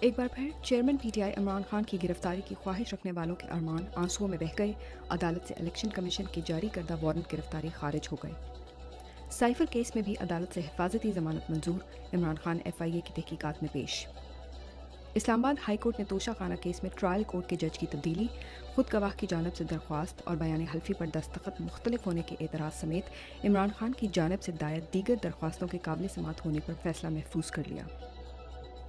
ایک بار پھر chairman P T I Imran Khan کی گرفتاری کی خواہش رکھنے والوں کے ارمان آنسوؤں میں بہہ گئے۔ عدالت سے الیکشن کمیشن کی جاری کردہ وارنٹ گرفتاری خارج ہو گئے۔ سائفر کیس میں بھی عدالت سے حفاظتی ضمانت منظور، عمران خان ایف آئی اے کی تحقیقات میں پیش۔ اسلام آباد ہائی کورٹ نے توشہ خانہ کیس میں ٹرائل کورٹ کے جج کی تبدیلی، خود گواہ کی جانب سے درخواست اور بیان حلفی پر دستخط مختلف ہونے کے اعتراض سمیت عمران خان کی جانب سے دائر دیگر درخواستوں کے قابل سماعت ہونے پر فیصلہ محفوظ کر لیا۔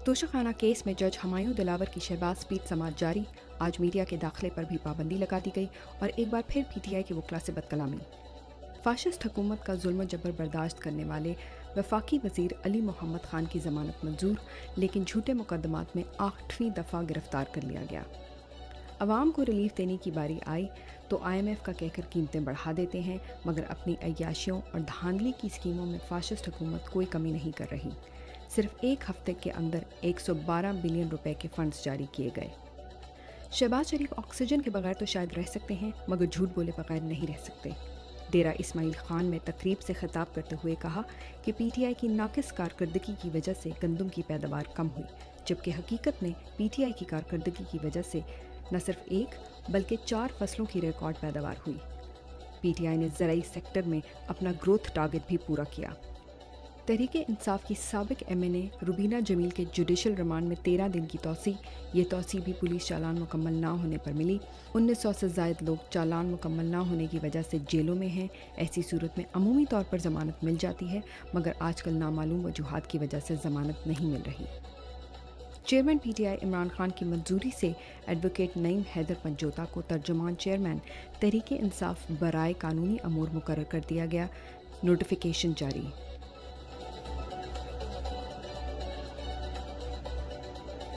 توشہ خانہ کیس میں جج ہمایوں دلاور کی شہباز پیٹ سماعت جاری، آج میڈیا کے داخلے پر بھی پابندی لگا دی گئی اور ایک بار پھر پی ٹی آئی کے وکلاء سے بدکلامی۔ فاشسٹ حکومت کا ظلم و جبر برداشت کرنے والے وفاقی وزیر علی محمد خان کی ضمانت منظور، لیکن جھوٹے مقدمات میں 8ویں دفعہ گرفتار کر لیا گیا۔ عوام کو ریلیف دینے کی باری آئی تو آئی ایم ایف کا کہہ کر قیمتیں بڑھا دیتے ہیں، مگر اپنی عیاشیوں اور دھاندلی کی اسکیموں میں فاشسٹ حکومت کوئی کمی نہیں کر رہی۔ صرف ایک ہفتے کے اندر 112 بلین روپے کے فنڈز جاری کیے گئے۔ شہباز شریف آکسیجن کے بغیر تو شاید رہ سکتے ہیں، مگر جھوٹ بولے بغیر نہیں رہ سکتے۔ ڈیرہ اسماعیل خان میں تقریب سے خطاب کرتے ہوئے کہا کہ پی ٹی آئی کی ناقص کارکردگی کی وجہ سے گندم کی پیداوار کم ہوئی، جبکہ حقیقت میں پی ٹی آئی کی کارکردگی کی وجہ سے نہ صرف ایک بلکہ 4 فصلوں کی ریکارڈ پیداوار ہوئی۔ پی ٹی آئی نے زرعی سیکٹر میں اپنا گروتھ ٹارگٹ بھی پورا کیا۔ تحریک انصاف کی سابق ایم این اے روبینہ جمیل کے جوڈیشل ریمانڈ میں 13 دن کی توسیع، یہ توسیع بھی پولیس چالان مکمل نہ ہونے پر ملی۔ 1900 سے زائد لوگ چالان مکمل نہ ہونے کی وجہ سے جیلوں میں ہیں۔ ایسی صورت میں عمومی طور پر ضمانت مل جاتی ہے، مگر آج کل نامعلوم وجوہات کی وجہ سے ضمانت نہیں مل رہی۔ Chairman P T I Imran Khan کی منظوری سے ایڈوکیٹ نعیم حیدر پنجوتا کو ترجمان چیئرمین تحریک انصاف برائے قانونی امور مقرر کر دیا گیا، نوٹیفیکیشن جاری۔